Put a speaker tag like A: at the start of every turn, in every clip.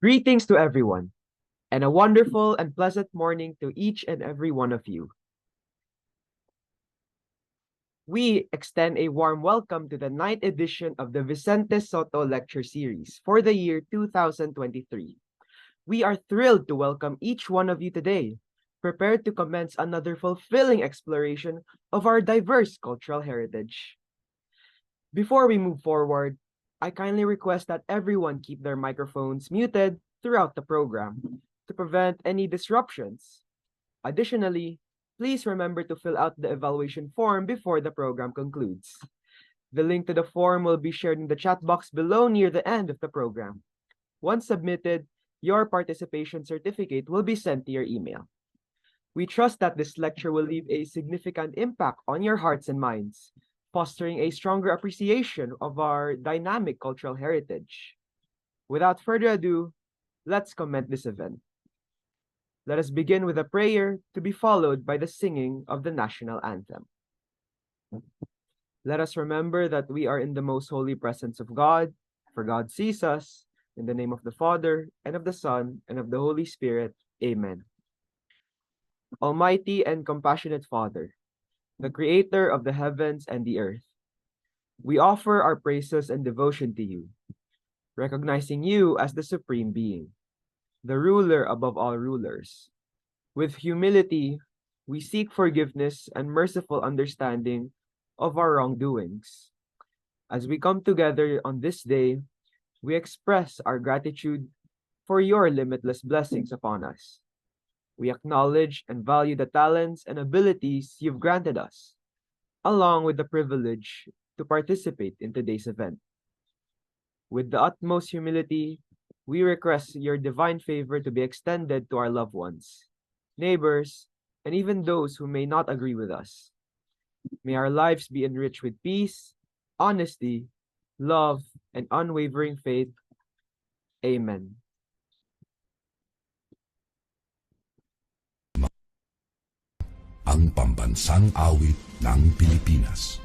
A: Greetings to everyone, and a wonderful and pleasant morning to each and every one of you. We extend a warm welcome to the ninth edition of the Vicente Sotto Lecture Series for the year 2023. We are thrilled to welcome each one of you today, prepared to commence another fulfilling exploration of our diverse cultural heritage. Before we move forward, I kindly request that everyone keep their microphones muted throughout the program to prevent any disruptions. Additionally, please remember to fill out the evaluation form before the program concludes. The link to the form will be shared in the chat box below near the end of the program. Once submitted, your participation certificate will be sent to your email. We trust that this lecture will leave a significant impact on your hearts and minds, fostering a stronger appreciation of our dynamic cultural heritage. Without further ado, let's commence this event. Let us begin with a prayer to be followed by the singing of the national anthem. Let us remember that we are in the most holy presence of God, for God sees us. In the name of the Father, and of the Son, and of the Holy Spirit. Amen. Almighty and compassionate Father, the Creator of the heavens and the earth, we offer our praises and devotion to you, recognizing you as the Supreme Being, the ruler above all rulers. With humility, we seek forgiveness and merciful understanding of our wrongdoings. As we come together on this day, we express our gratitude for your limitless blessings upon us. We acknowledge and value the talents and abilities you've granted us, along with the privilege to participate in today's event. With the utmost humility, we request your divine favor to be extended to our loved ones, neighbors, and even those who may not agree with us. May our lives be enriched with peace, honesty, love, and unwavering faith. Amen.
B: Ang pambansang awit ng Pilipinas.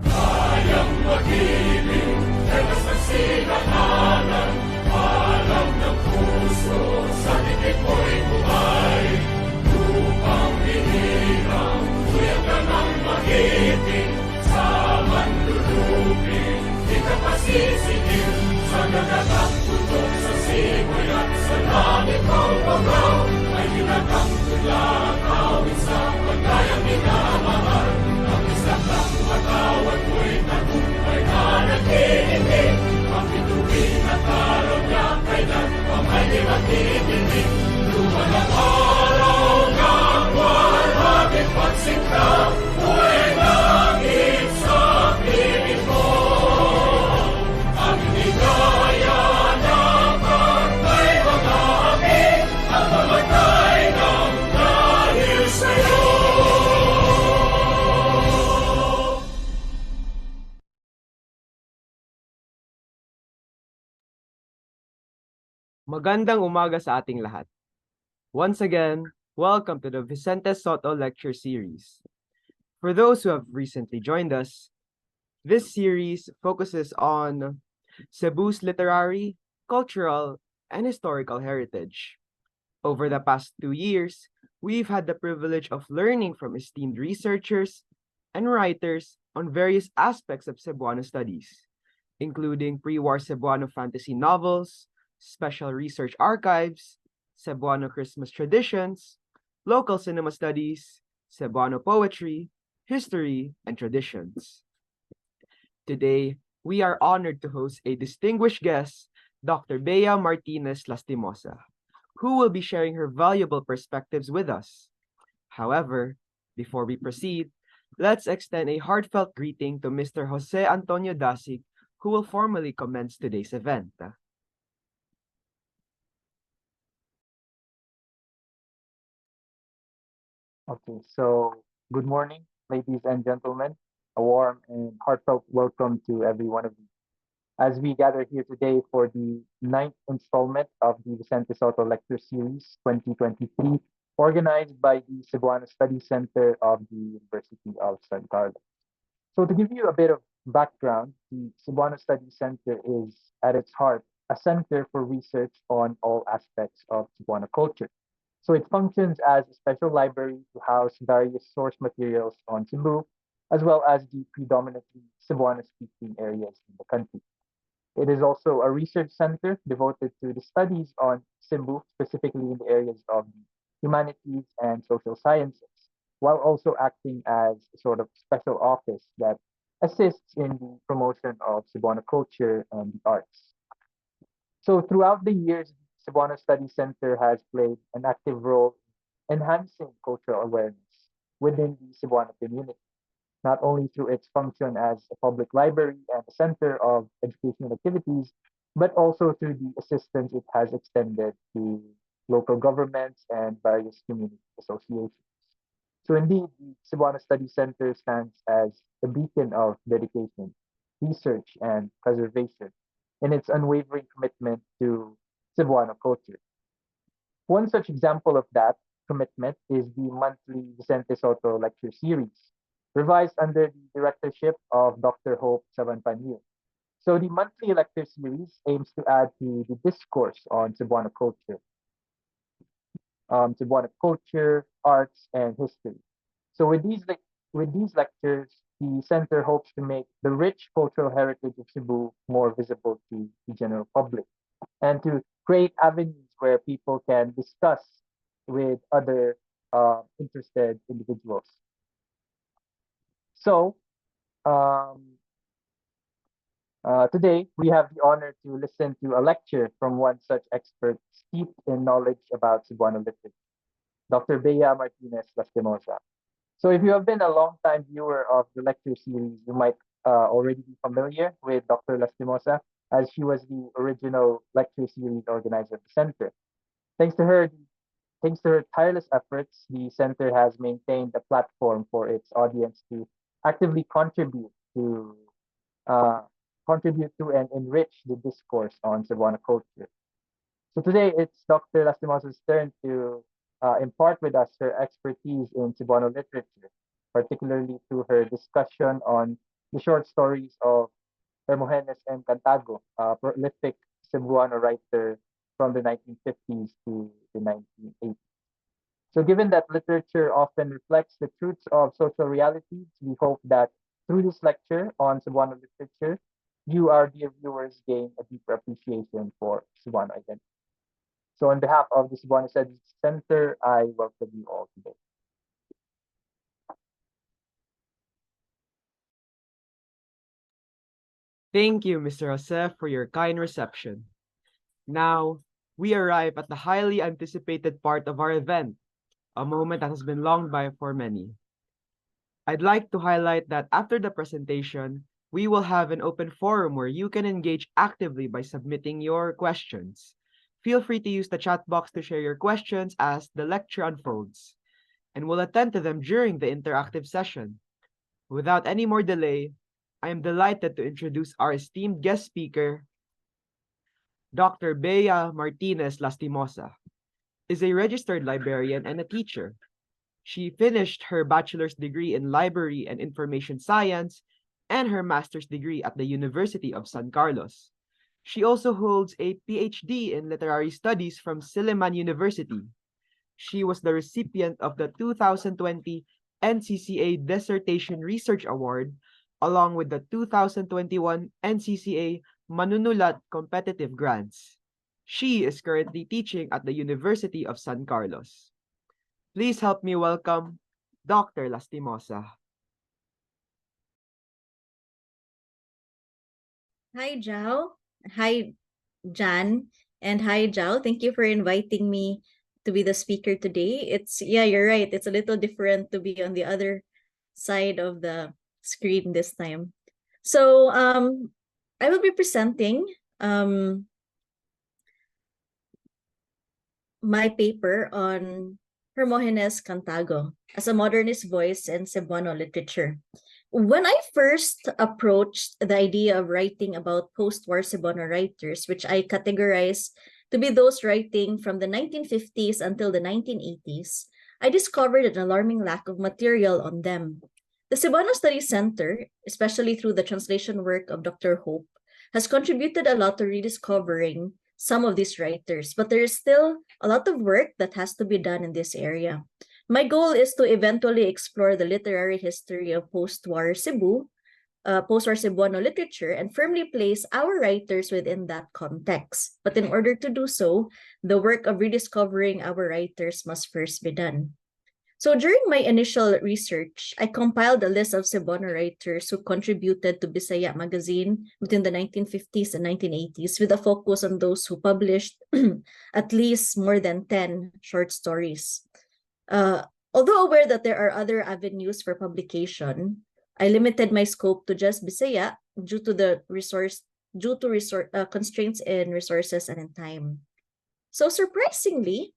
C: Kayang mag-ibig, dalas ng sinakalan, alam ng puso, sa titik mo'y buhay. Lupang hinirang, tuyag ka ng mag-ibig, sa manlulupin, di ka pasisigil, sa nagagang tutok sa simoy at sa langit ng bagaw, ay hinagang tulad, awit sa pagkayang minamahal. Ang isang ng matawad mo'y tagumpay na nag-iindig, ang bituin at araw niya kailan pa may di magdidinig. Lumalang araw ng buwan, maging pagsinta, mo'y langit sa piling mo. Ang hinigaya ng pagkay mga api, ang mamatay ng dahil sa'yo.
A: Magandang umaga sa ating lahat. Once again, welcome to the Vicente Sotto Lecture Series. For those who have recently joined us, this series focuses on Cebu's literary, cultural, and historical heritage. Over the past 2 years, we've had the privilege of learning from esteemed researchers and writers on various aspects of Cebuano studies, including pre-war Cebuano fantasy novels, special research archives, Cebuano Christmas traditions, local cinema studies, Cebuano poetry, history, and traditions. Today, we are honored to host a distinguished guest, Dr. Bea Martinez-Lastimosa, who will be sharing her valuable perspectives with us. However, before we proceed, let's extend a heartfelt greeting to Mr. Jose Antonio Dasig, who will formally commence today's event.
D: Okay, so good morning, ladies and gentlemen. A warm and heartfelt welcome to every one of you. As we gather here today for the ninth installment of the Vicente Sotto Lecture Series 2023, organized by the Cebuano Study Center of the University of San Carlos. So to give you a bit of background, the Cebuano Study Center is, at its heart, a center for research on all aspects of Cebuano culture. So it functions as a special library to house various source materials on Cebu, as well as the predominantly Cebuano-speaking areas in the country. It is also a research center devoted to the studies on Cebu, specifically in the areas of the humanities and social sciences, while also acting as a sort of special office that assists in the promotion of Cebuano culture and the arts. So throughout the years, the Cebuano Study Center has played an active role in enhancing cultural awareness within the Cebuano community, not only through its function as a public library and a center of educational activities, but also through the assistance it has extended to local governments and various community associations. So indeed, the Cebuano Study Center stands as a beacon of dedication, research, and preservation in its unwavering commitment to Cebuano culture. One such example of that commitment is the monthly Vicente Sotto lecture series, revised under the directorship of Dr. Hope Sabanpanil. So the monthly lecture series aims to add to the discourse on Cebuano culture, arts, and history. So with these lectures, the center hopes to make the rich cultural heritage of Cebu more visible to the general public and to create avenues where people can discuss with other interested individuals. So um, today we have the honor to listen to a lecture from one such expert steeped in knowledge about Cebuano literature, Dr. Bea Martinez-Lastimosa. So if you have been a long-time viewer of the lecture series, you might already be familiar with Dr. Lastimosa, as she was the original lecture series organizer of the center. Thanks to her, thanks to her tireless efforts, the center has maintained a platform for its audience to actively to uh, contribute to and enrich the discourse on Cebuano culture. So today it's Dr. Lastimosa's turn to impart with us her expertise in Cebuano literature, particularly through her discussion on the short stories of Hermogenes M. Cantago, a prolific Cebuano writer from the 1950s to the 1980s. So given that literature often reflects the truths of social realities, we hope that through this lecture on Cebuano literature, you, our dear viewers, gain a deeper appreciation for Cebuano identity. So on behalf of the Cebuano Studies Center, I welcome you all today.
A: Thank you, Mr. Jose, for your kind reception. Now, we arrive at the highly anticipated part of our event, a moment that has been longed by for many. I'd like to highlight that after the presentation, we will have an open forum where you can engage actively by submitting your questions. Feel free to use the chat box to share your questions as the lecture unfolds, and we'll attend to them during the interactive session. Without any more delay, I am delighted to introduce our esteemed guest speaker, Dr. Bea Martinez-Lastimosa is a registered librarian and a teacher. She finished her bachelor's degree in library and information science and her master's degree at the University of San Carlos. She also holds a PhD in literary studies from Silliman University. She was the recipient of the 2020 NCCA Dissertation Research Award, along with the 2021 NCCA Manunulat Competitive Grants. She is currently teaching at the University of San Carlos. Please help me welcome Dr. Lastimosa.
E: Hi, Jao. Hi, Jan. And hi, Jao. Thank you for inviting me to be the speaker today. Yeah, you're right. It's a little different to be on the other side of the screen this time. So, I will be presenting my paper on Hermogenes Cantago as a modernist voice in Cebuano literature. When I first approached the idea of writing about post-war Cebuano writers, which I categorize to be those writing from the 1950s until the 1980s, I discovered an alarming lack of material on them. The Cebuano Study Center, especially through the translation work of Dr. Hope, has contributed a lot to rediscovering some of these writers, but there is still a lot of work that has to be done in this area. My goal is to eventually explore the literary history of post-war Cebuano literature and firmly place our writers within that context. But in order to do so, the work of rediscovering our writers must first be done. So during my initial research, I compiled a list of Cebuano writers who contributed to Bisaya magazine between the 1950s and 1980s with a focus on those who published at least more than 10 short stories. Although aware that there are other avenues for publication, I limited my scope to just Bisaya due to constraints in resources and in time. So surprisingly,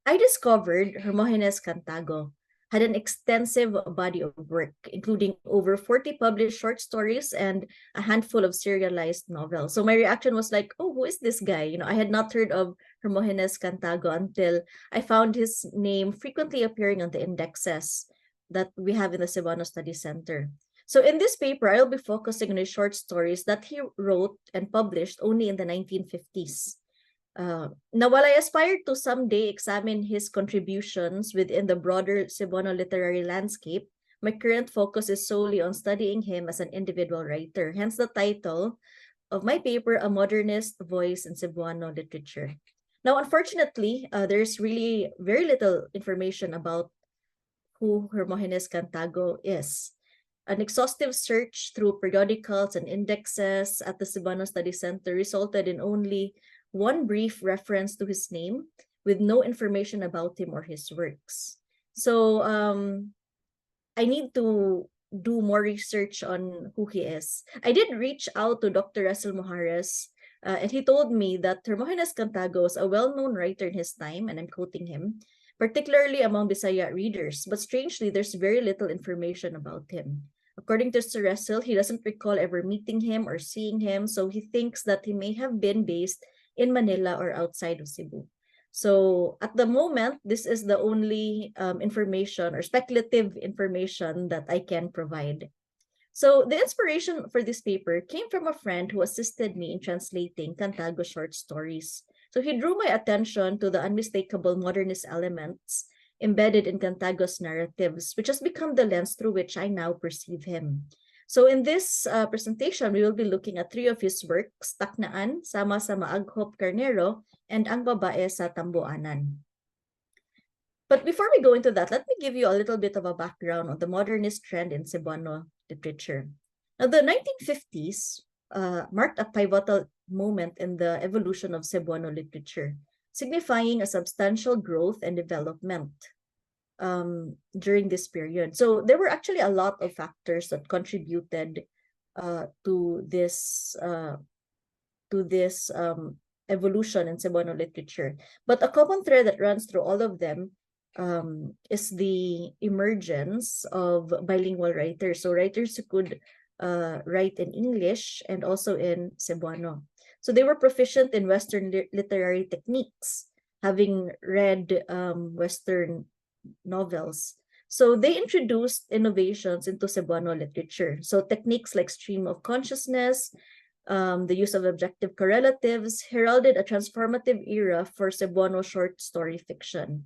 E: I discovered Hermogenes Cantago had an extensive body of work, including over 40 published short stories and a handful of serialized novels. So my reaction was like, oh, who is this guy? I had not heard of Hermogenes Cantago until I found his name frequently appearing on the indexes that we have in the Cebuano Study Center. So in this paper, I'll be focusing on his short stories that he wrote and published only in the 1950s. Now, while I aspire to someday examine his contributions within the broader Cebuano literary landscape, my current focus is solely on studying him as an individual writer, hence the title of my paper, A Modernist Voice in Cebuano Literature. Now, unfortunately, there's really very little information about who Hermogenes Cantago is. An exhaustive search through periodicals and indexes at the Cebuano Study Center resulted in only one brief reference to his name with no information about him or his works. So I need to do more research on who he is. I did reach out to Dr. Russell Mojares, and he told me that Hermogenes Cantago was a well-known writer in his time, and I'm quoting him, particularly among Bisaya readers, but strangely, there's very little information about him. According to Sir Russell, he doesn't recall ever meeting him or seeing him, so he thinks that he may have been based in Manila or outside of Cebu. So at the moment, this is the only information or speculative information that I can provide. So the inspiration for this paper came from a friend who assisted me in translating Cantago short stories. So he drew my attention to the unmistakable modernist elements embedded in Cantago's narratives, which has become the lens through which I now perceive him. So in this presentation, we will be looking at three of his works, Taknaan, Sama sa Maaghop Carnero, and Ang Babae sa Tamboanan. But before we go into that, let me give you a little bit of a background on the modernist trend in Cebuano literature. Now, the 1950s marked a pivotal moment in the evolution of Cebuano literature, signifying a substantial growth and development during this period. So there were actually a lot of factors that contributed to this evolution in Cebuano literature. But a common thread that runs through all of them is the emergence of bilingual writers. So writers who could write in English and also in Cebuano. So they were proficient in Western literary techniques, having read Western novels. So they introduced innovations into Cebuano literature. So techniques like stream of consciousness, the use of objective correlatives heralded a transformative era for Cebuano short story fiction.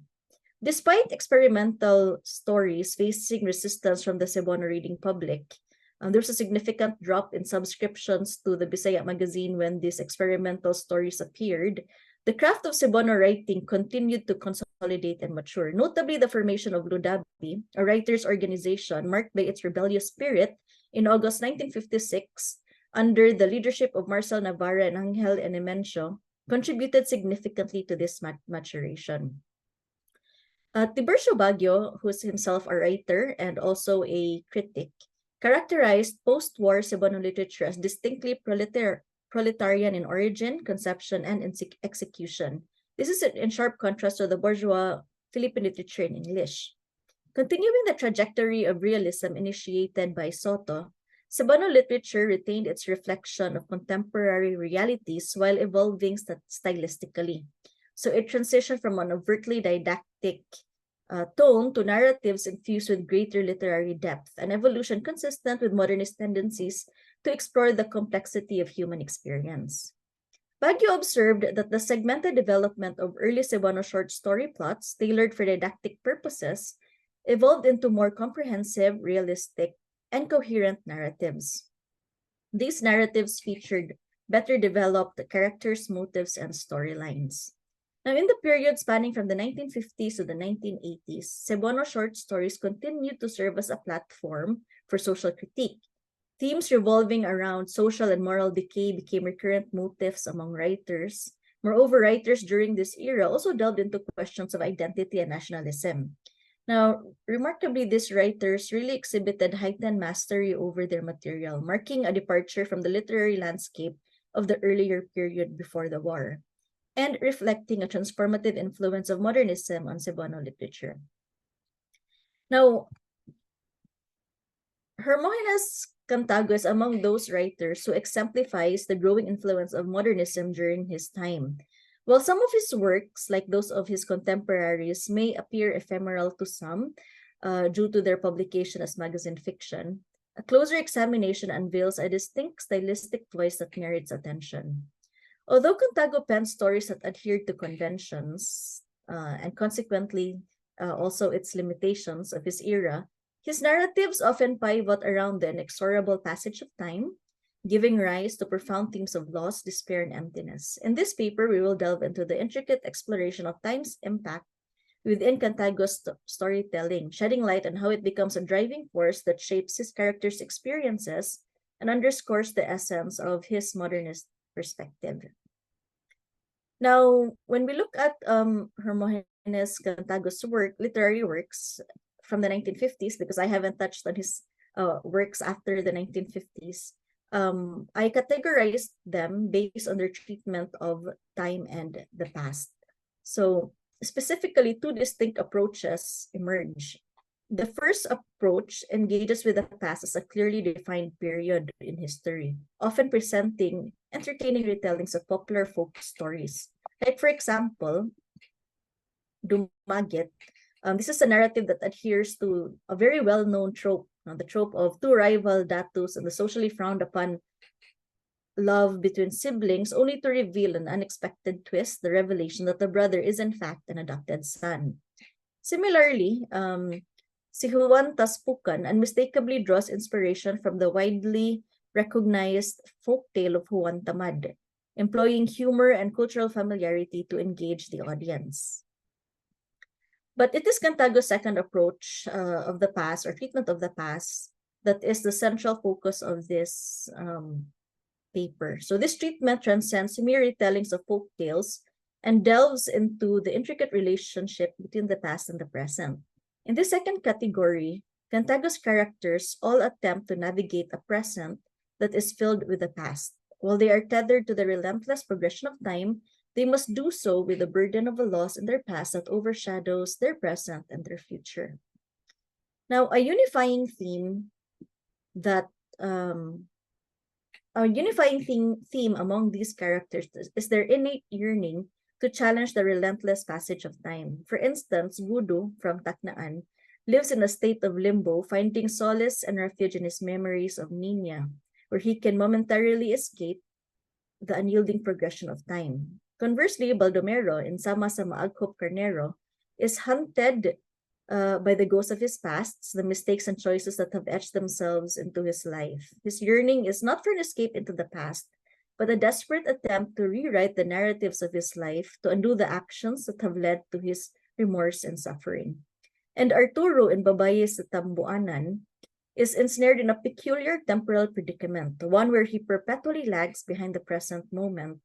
E: Despite experimental stories facing resistance from the Cebuano reading public, there's a significant drop in subscriptions to the Bisaya magazine when these experimental stories appeared. The craft of Cebuano writing continued to consolidate and mature. Notably, the formation of Ludabi, a writers' organization marked by its rebellious spirit, in August 1956, under the leadership of Marcel Navarra and Angel Enemencio, contributed significantly to this maturation. Tiburcio Baguio, who is himself a writer and also a critic, characterized post-war Cebuano literature as distinctly proletarian in origin, conception, and execution. This is in sharp contrast to the bourgeois Philippine literature in English. Continuing the trajectory of realism initiated by Sotto, Cebuano literature retained its reflection of contemporary realities while evolving stylistically. So it transitioned from an overtly didactic tone to narratives infused with greater literary depth, an evolution consistent with modernist tendencies to explore the complexity of human experience. Baguio observed that the segmented development of early Cebuano short story plots, tailored for didactic purposes, evolved into more comprehensive, realistic, and coherent narratives. These narratives featured better developed characters, motives, and storylines. Now, in the period spanning from the 1950s to the 1980s, Cebuano short stories continued to serve as a platform for social critique. Themes revolving around social and moral decay became recurrent motifs among writers. Moreover, writers during this era also delved into questions of identity and nationalism. Now, remarkably, these writers really exhibited heightened mastery over their material, marking a departure from the literary landscape of the earlier period before the war, and reflecting a transformative influence of modernism on Cebuano literature. Now, Hermogenes Cantago is among those writers who exemplifies the growing influence of modernism during his time. While some of his works, like those of his contemporaries, may appear ephemeral to some due to their publication as magazine fiction, a closer examination unveils a distinct stylistic voice that merits attention. Although Cantago penned stories that adhered to conventions and consequently also its limitations of his era, his narratives often pivot around the inexorable passage of time, giving rise to profound themes of loss, despair, and emptiness. In this paper, we will delve into the intricate exploration of time's impact within Cantago's storytelling, shedding light on how it becomes a driving force that shapes his characters' experiences and underscores the essence of his modernist perspective. Now, when we look at Hermogenes Cantago's literary works from the 1950s, because I haven't touched on his works after the 1950s, I categorized them based on their treatment of time and the past. So specifically, two distinct approaches emerge. The first approach engages with the past as a clearly defined period in history, often presenting entertaining retellings of popular folk stories. Like, for example, Dumagit. This is a narrative that adheres to a very well-known trope, the trope of two rival datus and the socially frowned upon love between siblings, only to reveal an unexpected twist, the revelation that the brother is in fact an adopted son. Similarly, si Juan Taspucan unmistakably draws inspiration from the widely recognized folktale of Juan Tamad, employing humor and cultural familiarity to engage the audience. But it is Cantago's second approach of the past, or treatment of the past, that is the central focus of this paper. So this treatment transcends mere retellings of folk tales and delves into the intricate relationship between the past and the present. In this second category, Cantago's characters all attempt to navigate a present that is filled with the past. While they are tethered to the relentless progression of time, they must do so with the burden of a loss in their past that overshadows their present and their future. Now, a unifying theme among these characters is their innate yearning to challenge the relentless passage of time. For instance, Gudu from Tacnaan lives in a state of limbo, finding solace and refuge in his memories of Nina, where he can momentarily escape the unyielding progression of time. Conversely, Baldomero in Sama sa Maagkop Carnero is hunted by the ghosts of his past, the mistakes and choices that have etched themselves into his life. His yearning is not for an escape into the past, but a desperate attempt to rewrite the narratives of his life to undo the actions that have led to his remorse and suffering. And Arturo in Babae sa Tambuanan is ensnared in a peculiar temporal predicament, one where he perpetually lags behind the present moment,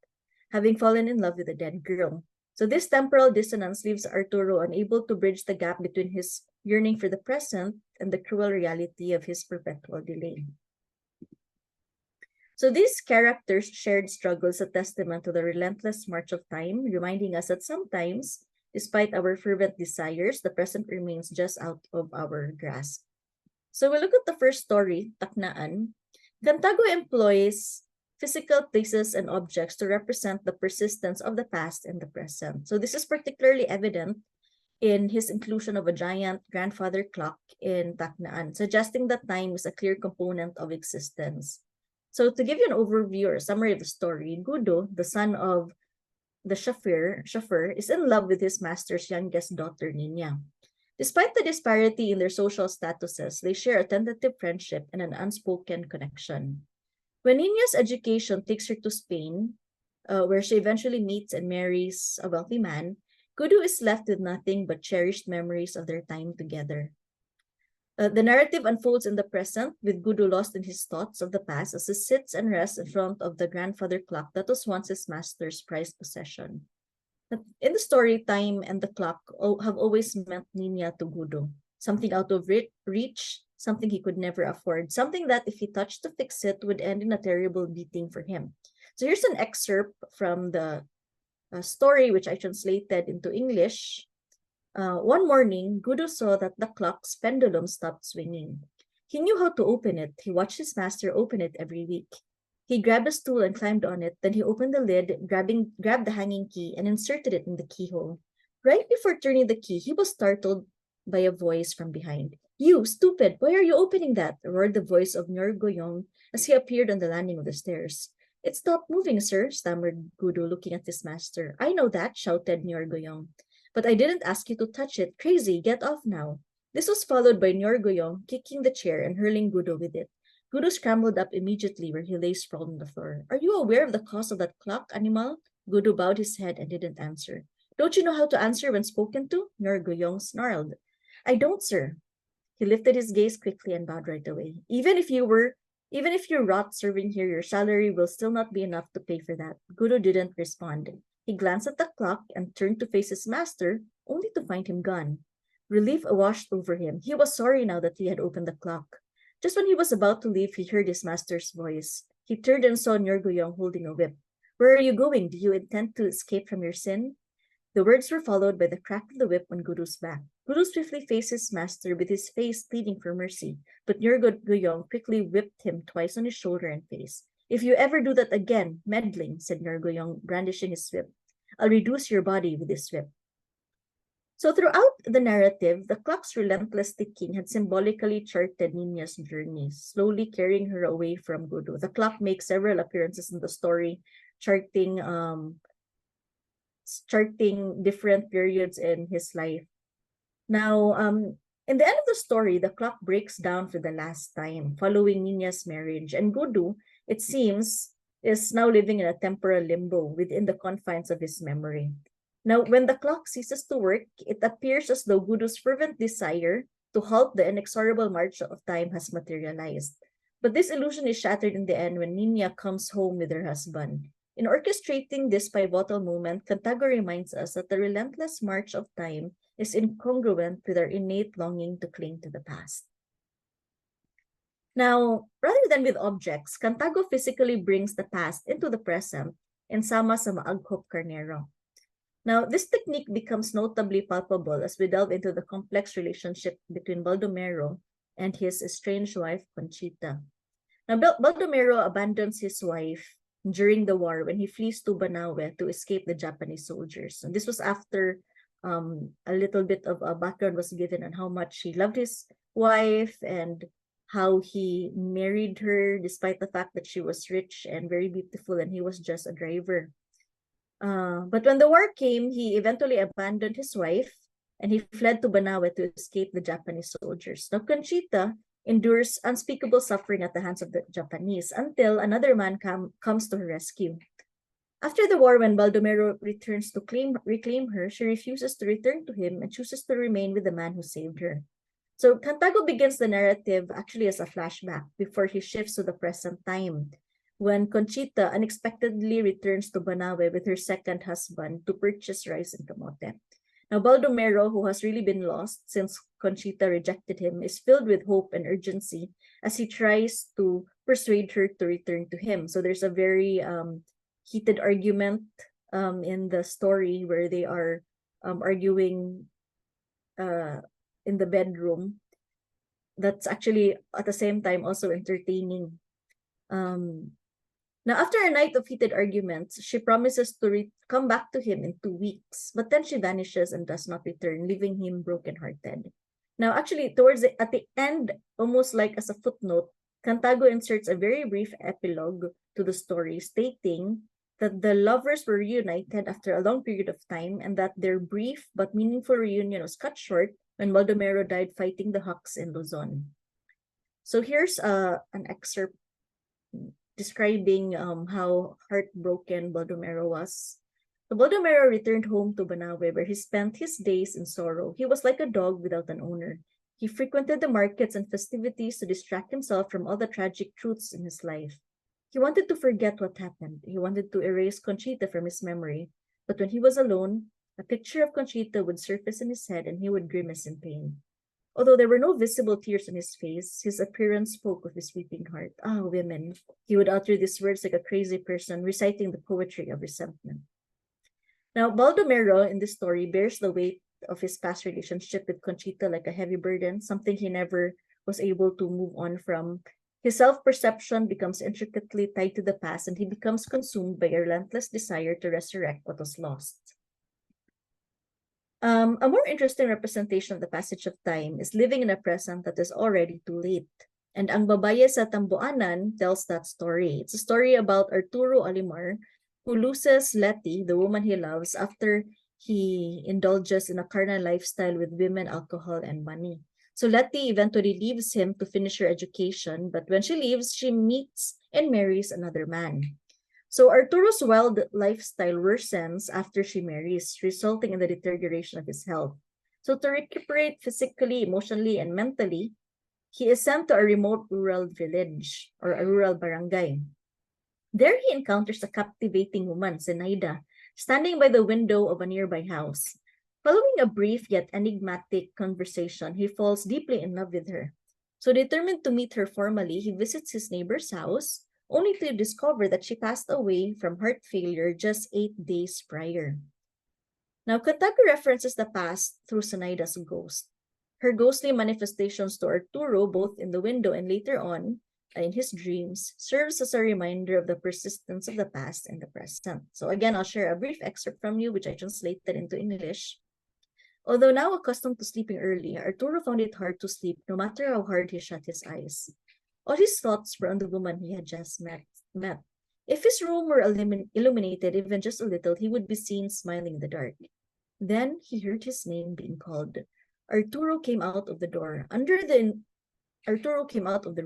E: having fallen in love with a dead girl. So this temporal dissonance leaves Arturo unable to bridge the gap between his yearning for the present and the cruel reality of his perpetual delay. So these characters' shared struggles a testament to the relentless march of time, reminding us that sometimes, despite our fervent desires, the present remains just out of our grasp. So we look at the first story, Taknaan. Cantago employs physical places and objects to represent the persistence of the past and the present. So this is particularly evident in his inclusion of a giant grandfather clock in Tacnaan, suggesting that time is a clear component of existence. So to give you an overview or summary of the story, Gudo, the son of the chauffeur, is in love with his master's youngest daughter, Nina. Despite the disparity in their social statuses, they share a tentative friendship and an unspoken connection. When Nina's education takes her to Spain, where she eventually meets and marries a wealthy man, Gudu is left with nothing but cherished memories of their time together. The narrative unfolds in the present, with Gudu lost in his thoughts of the past as he sits and rests in front of the grandfather clock that was once his master's prized possession. In the story, time and the clock have always meant Nina to Gudu, something out of reach, something he could never afford, something that if he touched to fix it would end in a terrible beating for him. So here's an excerpt from the story, which I translated into English. One morning, Gudu saw that the clock's pendulum stopped swinging. He knew how to open it. He watched his master open it every week. He grabbed a stool and climbed on it. Then he opened the lid, grabbed the hanging key, and inserted it in the keyhole. Right before turning the key, he was startled by a voice from behind. "You, stupid! Why are you opening that?" roared the voice of Nyor Goyong as he appeared on the landing of the stairs. "It stopped moving, sir," stammered Gudu, looking at his master. "I know that," shouted Nyor Goyong. "But I didn't ask you to touch it. Crazy, get off now." This was followed by Nyor Goyong kicking the chair and hurling Gudu with it. Gudu scrambled up immediately where he lay sprawled on the floor. "Are you aware of the cause of that clock, animal?" Gudu bowed his head and didn't answer. "Don't you know how to answer when spoken to?" Nyor Goyong snarled. "I don't, sir." He lifted his gaze quickly and bowed right away. Even if you rot serving here, your salary will still not be enough to pay for that." Gudu didn't respond. He glanced at the clock and turned to face his master, only to find him gone. Relief washed over him. He was sorry now that he had opened the clock. Just when he was about to leave, he heard his master's voice. He turned and saw Nyorgoyong holding a whip. "Where are you going? Do you intend to escape from your sin?" The words were followed by the crack of the whip on Guru's back. Guru swiftly faced his master with his face pleading for mercy, but Nyorgoyong quickly whipped him twice on his shoulder and face. "If you ever do that again, meddling," said Nyorgoyong, brandishing his whip, "I'll reduce your body with this whip." So throughout the narrative, the clock's relentless ticking had symbolically charted Nina's journey, slowly carrying her away from Gudu. The clock makes several appearances in the story, charting different periods in his life. Now, in the end of the story, the clock breaks down for the last time following Nina's marriage, and Gudu, it seems, is now living in a temporal limbo within the confines of his memory. Now, when the clock ceases to work, it appears as though Gudu's fervent desire to halt the inexorable march of time has materialized. But this illusion is shattered in the end when Nina comes home with her husband. In orchestrating this pivotal moment, Cantago reminds us that the relentless march of time is incongruent with our innate longing to cling to the past. Now, rather than with objects, Cantago physically brings the past into the present in Sama sa Maaghop Carnero. Now, this technique becomes notably palpable as we delve into the complex relationship between Baldomero and his estranged wife, Conchita. Now, Baldomero abandons his wife during the war when he flees to Banawe to escape the Japanese soldiers. And this was after a little bit of a background was given on how much he loved his wife and how he married her despite the fact that she was rich and very beautiful and he was just a driver. But when the war came, he eventually abandoned his wife and he fled to Banawe to escape the Japanese soldiers. Now, Conchita endures unspeakable suffering at the hands of the Japanese until another man comes to her rescue. After the war, when Baldomero returns to reclaim her, she refuses to return to him and chooses to remain with the man who saved her. So Cantago begins the narrative actually as a flashback before he shifts to the present time, when Conchita unexpectedly returns to Banawe with her second husband to purchase rice and kamote. Now, Baldomero, who has really been lost since Conchita rejected him, is filled with hope and urgency as he tries to persuade her to return to him. So there's a very heated argument in the story where they are arguing in the bedroom. That's actually at the same time also entertaining. Now, after a night of heated arguments, she promises to come back to him in 2 weeks, but then she vanishes and does not return, leaving him brokenhearted. Now, actually, at the end, almost like as a footnote, Cantago inserts a very brief epilogue to the story, stating that the lovers were reunited after a long period of time and that their brief but meaningful reunion was cut short when Baldomero died fighting the Hucks in Luzon. So here's an excerpt describing how heartbroken Baldomero was. So Baldomero returned home to Banawe, where he spent his days in sorrow. He was like a dog without an owner. He frequented the markets and festivities to distract himself from all the tragic truths in his life. He wanted to forget what happened. He wanted to erase Conchita from his memory. But when he was alone, a picture of Conchita would surface in his head and he would grimace in pain. Although there were no visible tears on his face, his appearance spoke of his weeping heart. Ah, women. He would utter these words like a crazy person, reciting the poetry of resentment. Now, Baldomero in this story bears the weight of his past relationship with Conchita like a heavy burden, something he never was able to move on from. His self-perception becomes intricately tied to the past, and he becomes consumed by a relentless desire to resurrect what was lost. A more interesting representation of the passage of time is living in a present that is already too late. And Ang Babaye sa Tamboanan tells that story. It's a story about Arturo Alimar, who loses Letty, the woman he loves, after he indulges in a carnal lifestyle with women, alcohol, and money. So Letty eventually leaves him to finish her education, but when she leaves, she meets and marries another man. So Arturo's wild lifestyle worsens after she marries, resulting in the deterioration of his health. So to recuperate physically, emotionally, and mentally, he is sent to a remote rural village or a rural barangay. There he encounters a captivating woman, Zenaida, standing by the window of a nearby house. Following a brief yet enigmatic conversation, he falls deeply in love with her. So determined to meet her formally, he visits his neighbor's house, only to discover that she passed away from heart failure just 8 days prior. Now, Cantago references the past through Senaida's ghost. Her ghostly manifestations to Arturo, both in the window and later on, in his dreams, serves as a reminder of the persistence of the past and the present. So again, I'll share a brief excerpt from you, which I translated into English. Although now accustomed to sleeping early, Arturo found it hard to sleep no matter how hard he shut his eyes. All his thoughts were on the woman he had just met. If his room were illuminated even just a little, he would be seen smiling in the dark. Then he heard his name being called. Arturo came out of the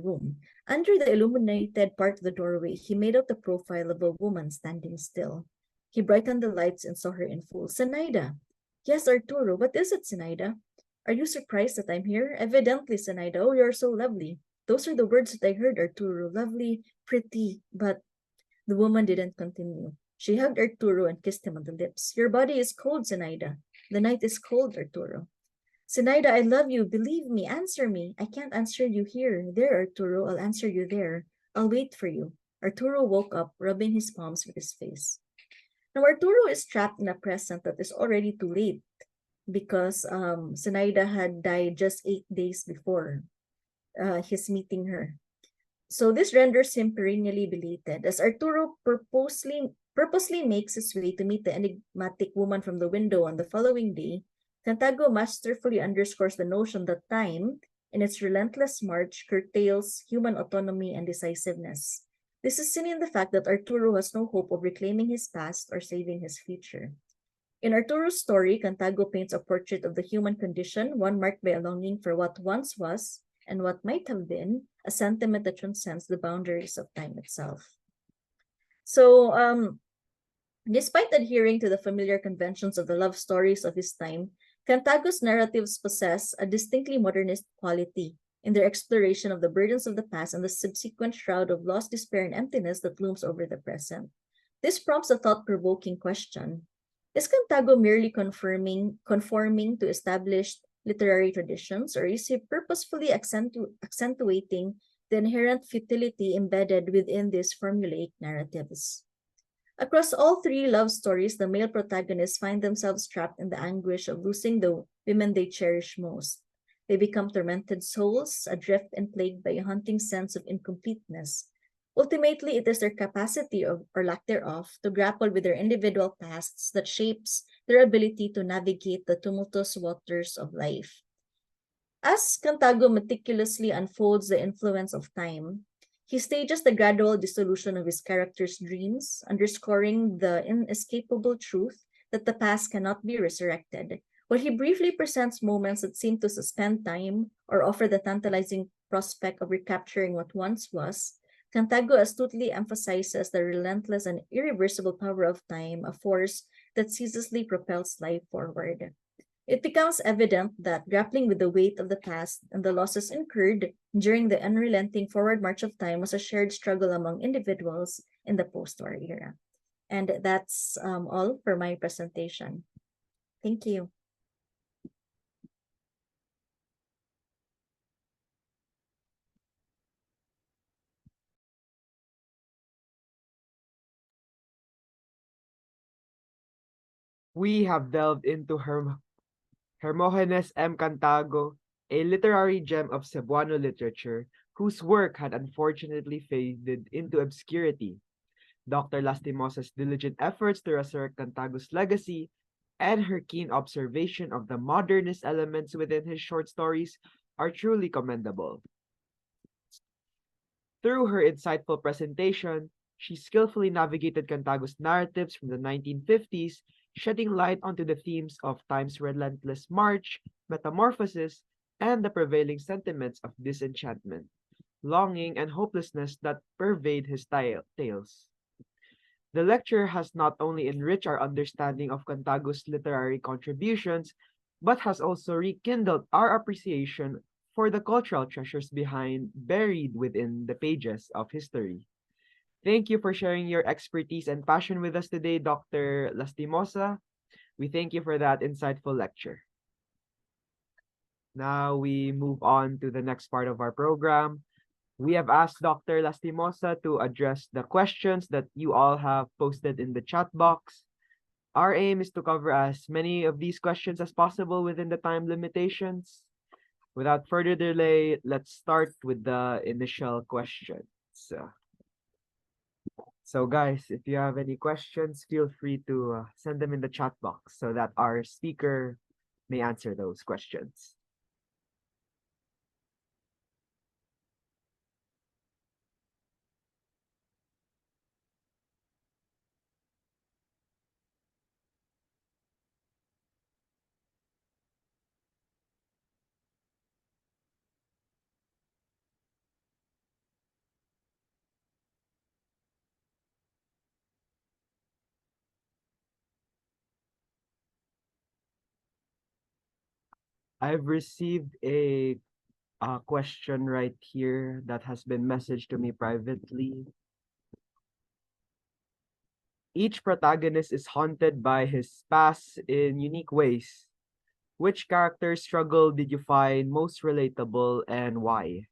E: room. Under the illuminated part of the doorway, he made out the profile of a woman standing still. He brightened the lights and saw her in full. Zenaida. Yes, Arturo. What is it, Zenaida? Are you surprised that I'm here? Evidently, Zenaida. Oh, you're so lovely. Those are the words that I heard, Arturo. Lovely, pretty, but the woman didn't continue. She hugged Arturo and kissed him on the lips. Your body is cold, Zenaida. The night is cold, Arturo. Zenaida, I love you. Believe me. Answer me. I can't answer you here. There, Arturo. I'll answer you there. I'll wait for you. Arturo woke up, rubbing his palms with his face. Now, Arturo is trapped in a present that is already too late because Zenaida had died just 8 days before his meeting her. So this renders him perennially belated, as Arturo purposely makes his way to meet the enigmatic woman from the window on the following day. Cantago masterfully underscores the notion that time, in its relentless march, curtails human autonomy and decisiveness. This is seen in the fact that Arturo has no hope of reclaiming his past or saving his future. In Arturo's story, Cantago paints a portrait of the human condition, one marked by a longing for what once was and what might have been, a sentiment that transcends the boundaries of time itself. So, despite adhering to the familiar conventions of the love stories of his time, Cantago's narratives possess a distinctly modernist quality in their exploration of the burdens of the past and the subsequent shroud of lost despair and emptiness that looms over the present. This prompts a thought-provoking question. Is Cantago merely conforming to established literary traditions, or is he purposefully accentuating the inherent futility embedded within these formulaic narratives? Across all three love stories, the male protagonists find themselves trapped in the anguish of losing the women they cherish most. They become tormented souls, adrift and plagued by a haunting sense of incompleteness. Ultimately, it is their capacity or lack thereof to grapple with their individual pasts that shapes their ability to navigate the tumultuous waters of life. As Cantago meticulously unfolds the influence of time, he stages the gradual dissolution of his character's dreams, underscoring the inescapable truth that the past cannot be resurrected. While he briefly presents moments that seem to suspend time or offer the tantalizing prospect of recapturing what once was, Cantago astutely emphasizes the relentless and irreversible power of time, a force that ceaselessly propels life forward. It becomes evident that grappling with the weight of the past and the losses incurred during the unrelenting forward march of time was a shared struggle among individuals in the post war era. And that's all for my presentation. Thank you.
A: We have delved into Hermogenes M. Cantago, a literary gem of Cebuano literature whose work had unfortunately faded into obscurity. Dr. Lastimosa's diligent efforts to resurrect Cantago's legacy and her keen observation of the modernist elements within his short stories are truly commendable. Through her insightful presentation, she skillfully navigated Cantago's narratives from the 1950s, shedding light onto the themes of time's relentless march, metamorphosis, and the prevailing sentiments of disenchantment, longing, and hopelessness that pervade his tales. The lecture has not only enriched our understanding of Cantago's literary contributions, but has also rekindled our appreciation for the cultural treasures buried within the pages of history. Thank you for sharing your expertise and passion with us today, Dr. Lastimosa. We thank you for that insightful lecture. Now we move on to the next part of our program. We have asked Dr. Lastimosa to address the questions that you all have posted in the chat box. Our aim is to cover as many of these questions as possible within the time limitations. Without further delay, let's start with the initial questions. So guys, if you have any questions, feel free to send them in the chat box so that our speaker may answer those questions. I've received a question right here that has been messaged to me privately. Each protagonist is haunted by his past in unique ways. Which character struggle did you find most relatable and why?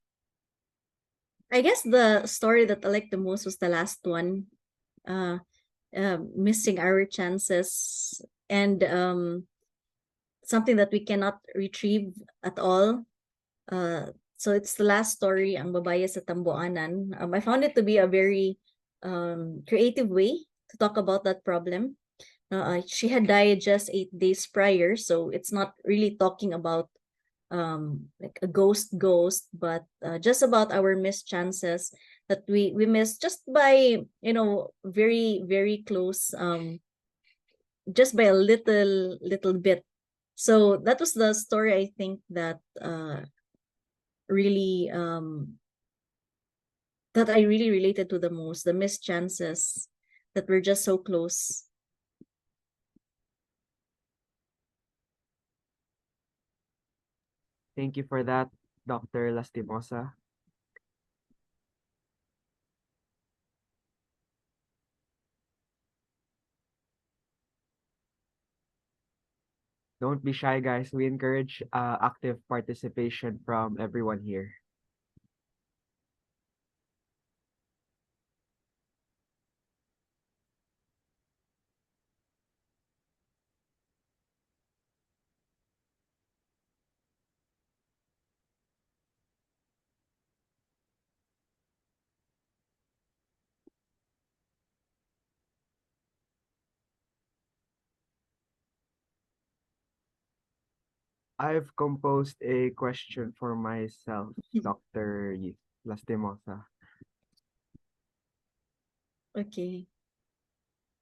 E: I guess the story that I liked the most was the last one, uh, missing our chances and something that we cannot retrieve at all. So it's the last story, Ang Babae sa Tamboanan. I found it to be a very creative way to talk about that problem. She had died just 8 days prior, so it's not really talking about like a ghost, but just about our missed chances that we missed just by very very close, just by a little bit. So that was the story I think that really that I really related to the most, the missed chances that were just so close.
A: Thank you for that, Dr. Lastimosa. Don't be shy, guys. We encourage active participation from everyone here. I've composed a question for myself, Dr. Lastimosa.
E: Okay.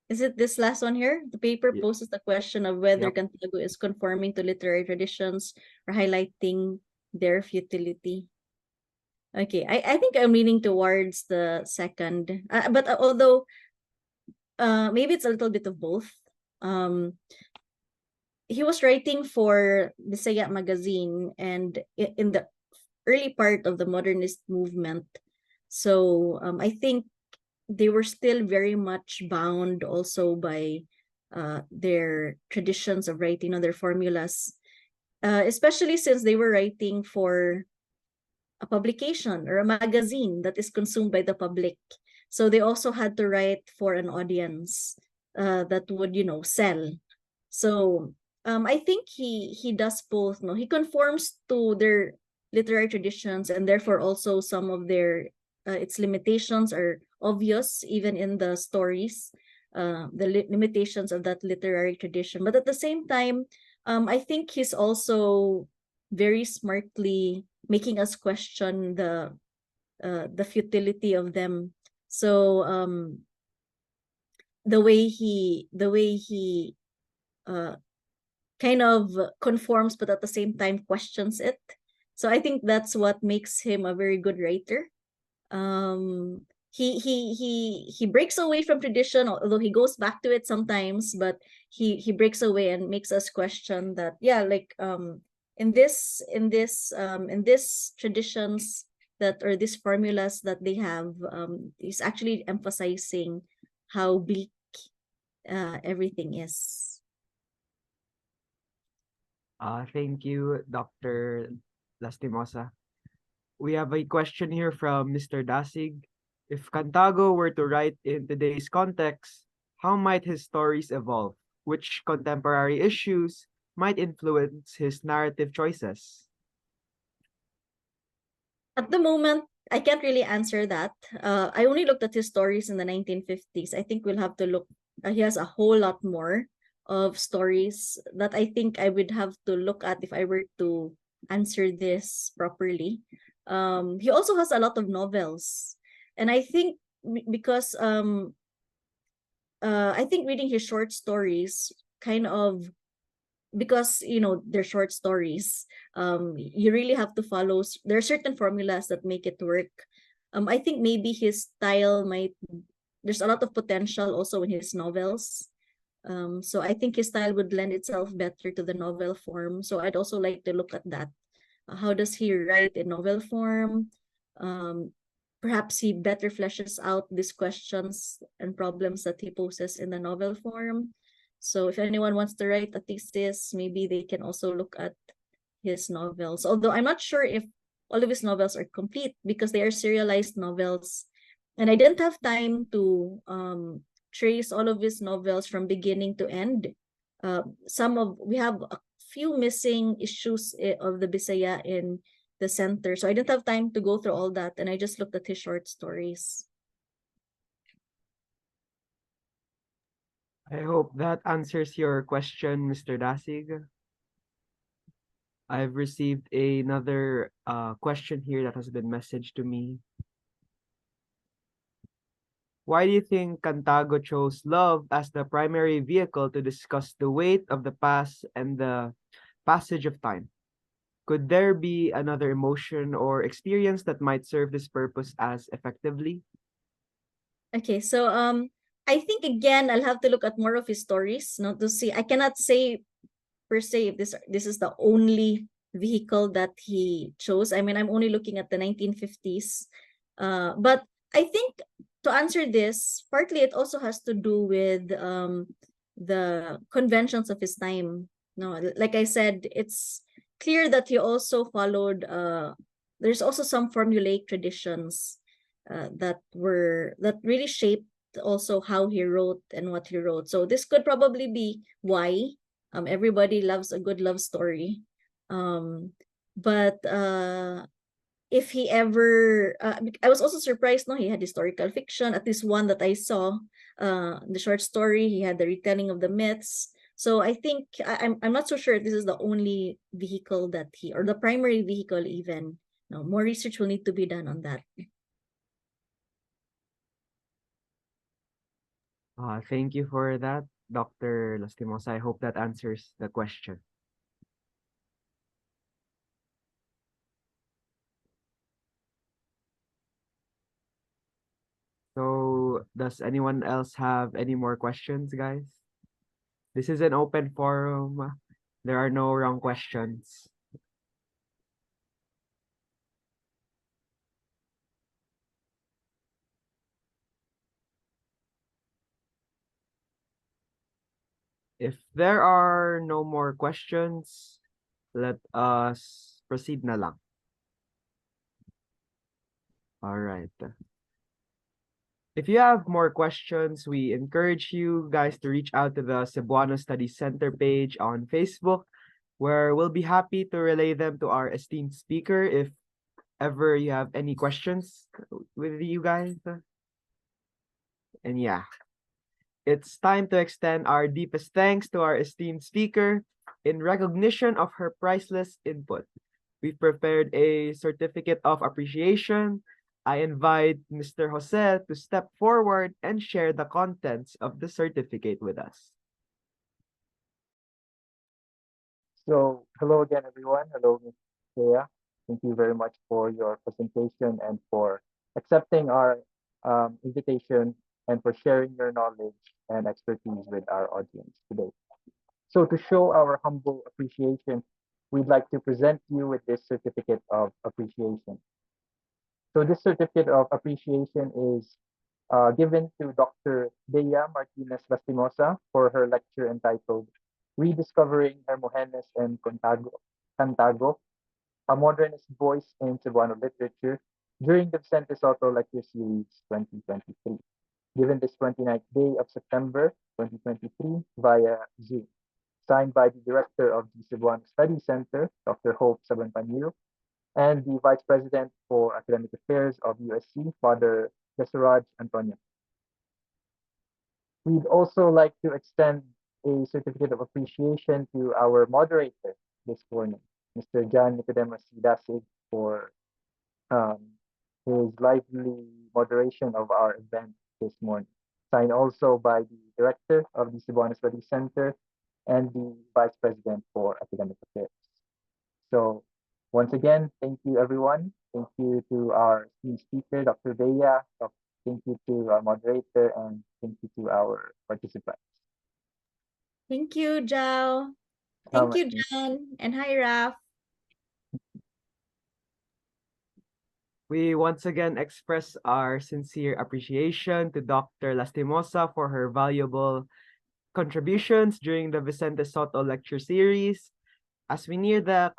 E: Is it this last one here? The paper
A: Ye-
E: poses the question of whether
A: Yep.
E: Cantago is conforming to literary traditions or highlighting their futility. Okay, I think I'm leaning towards the second. But although maybe it's a little bit of both. Um, he was writing for Bisaya magazine and in the early part of the modernist movement. So I think they were still very much bound also by their traditions of writing on their formulas, especially since they were writing for a publication or a magazine that is consumed by the public. So they also had to write for an audience that would, sell. So I think he does both. No, he conforms to their literary traditions, and therefore also some of their its limitations are obvious even in the stories, the limitations of that literary tradition. But at the same time, I think he's also very smartly making us question the futility of them. So the way he uh kind of conforms but at the same time questions it. So I think that's what makes him a very good writer. He breaks away from tradition, although he goes back to it sometimes, but he breaks away and makes us question that, yeah, like in this traditions that, or these formulas that they have, is actually emphasizing how bleak everything is.
A: Thank you, Dr. Lastimosa. We have a question here from Mr. Dasig. If Cantago were to write in today's context, how might his stories evolve? Which contemporary issues might influence his narrative choices?
E: At the moment, I can't really answer that. I only looked at his stories in the 1950s. I think we'll have to look. He has a whole lot more of stories that I think I would have to look at if I were to answer this properly. He also has a lot of novels, and I think because I think reading his short stories kind of, because they're short stories, you really have to follow there are certain formulas that make it work. I think maybe his style might, there's a lot of potential also in his novels. So I think his style would lend itself better to the novel form, so I'd also like to look at that. How does he write in novel form? um Perhaps he better fleshes out these questions and problems that he poses in the novel form. So if anyone wants to write a thesis, maybe they can also look at his novels. Although I'm not sure if all of his novels are complete because they are serialized novels. And I didn't have time to trace all of his novels from beginning to end. We have a few missing issues of the Bisaya in the center. So I didn't have time to go through all that, and I just looked at his short stories.
A: I hope that answers your question, Mr. Dasig. I've received another question here that has been messaged to me. Why do you think Cantago chose love as the primary vehicle to discuss the weight of the past and the passage of time? Could there be another emotion or experience that might serve this purpose as effectively?
E: Okay, so I think again I'll have to look at more of his stories, not to see. I cannot say per se if this is the only vehicle that he chose. I mean, I'm only looking at the 1950s. But I think to answer this, partly it also has to do with the conventions of his time. No, like I said, it's clear that he also followed there's also some formulaic traditions that really shaped also how he wrote and what he wrote. So this could probably be why everybody loves a good love story. But if he ever I was also surprised, no, he had historical fiction, at least one that I saw. The short story, he had the retelling of the myths. So I think I'm not so sure if this is the only vehicle that he, or the primary vehicle even. No, more research will need to be done on that.
A: Thank you for that, Dr. Lastimosa. I hope that answers the question. So, does anyone else have any more questions, guys? This is an open forum. There are no wrong questions. If there are no more questions, let us proceed na lang. All right. If you have more questions, we encourage you guys to reach out to the Cebuano Studies Center page on Facebook, where we'll be happy to relay them to our esteemed speaker if ever you have any questions with you guys. And yeah, it's time to extend our deepest thanks to our esteemed speaker in recognition of her priceless input. We've prepared a certificate of appreciation. I invite Mr. Jose to step forward and share the contents of the certificate with us.
D: So, hello again, everyone. Hello, Ms. Bea. Thank you very much for your presentation and for accepting our invitation and for sharing your knowledge and expertise with our audience today. So, to show our humble appreciation, we'd like to present you with this certificate of appreciation. So, this certificate of appreciation is given to Dr. Bea Martinez-Lastimosa for her lecture entitled Rediscovering Hermogenes M Cantago, a Modernist Voice in Cebuano Literature during the Vicente Sotto Lecture Series 2023, given this 29th day of September 2023 via Zoom, signed by the Director of the Cebuano Study Center, Dr. Hope Sabanpanilo, and the Vice President for Academic Affairs of USC, Father Desiraj Antonio. We'd also like to extend a certificate of appreciation to our moderator this morning, Mr. John Nicodemus Dasig, for um, his lively moderation of our event this morning. Signed also by the Director of the Cebuano Studies Center and the Vice President for Academic Affairs. So once again, thank you everyone. Thank you to our esteemed speaker, Dr. Bea. Thank you to our moderator, and thank you to our participants.
E: Thank you, Jao. Thank you, John. And hi, Raf.
A: We once again express our sincere appreciation to Dr. Lastimosa for her valuable contributions during the Vicente Sotto lecture series. As we near the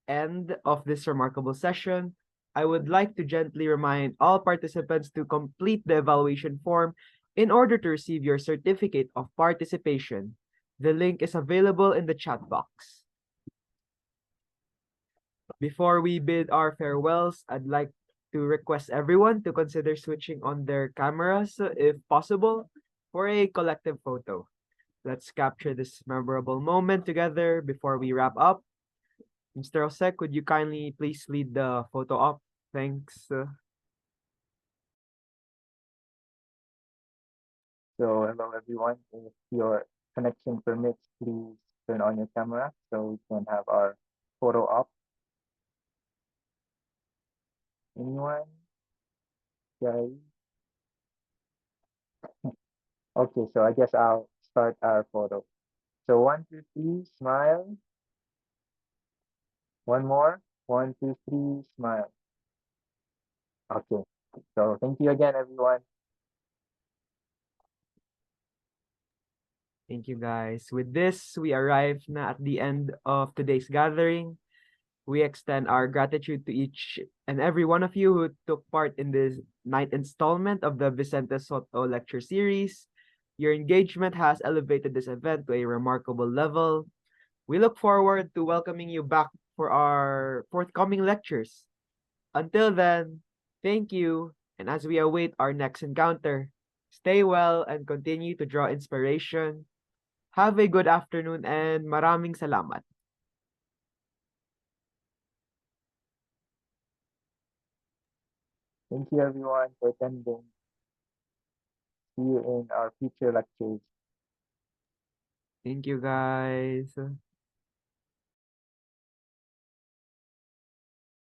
A: end of this remarkable session, I would like to gently remind all participants to complete the evaluation form in order to receive your certificate of participation. The link is available in the chat box. Before we bid our farewells, I'd like to request everyone to consider switching on their cameras, if possible, for a collective photo. Let's capture this memorable moment together before we wrap up. Mr. Jose, could you kindly please lead the photo up? Thanks.
D: So hello everyone. If your connection permits, please turn on your camera so we can have our photo up. Anyone? Guys? Okay, so I guess I'll start our photo. So 1, 2, 3, smile. One more. 1, 2, 3, smile. Okay. So thank you again, everyone.
A: Thank you, guys. With this, we arrive na at the end of today's gathering. We extend our gratitude to each and every one of you who took part in this ninth installment of the Vicente Sotto lecture series. Your engagement has elevated this event to a remarkable level. We look forward to welcoming you back for our forthcoming lectures. Until then, thank you, and as we await our next encounter, stay well and continue to draw inspiration Have a good afternoon and maraming salamat.
D: Thank you everyone for attending. See you in our future lectures.
A: Thank you, guys.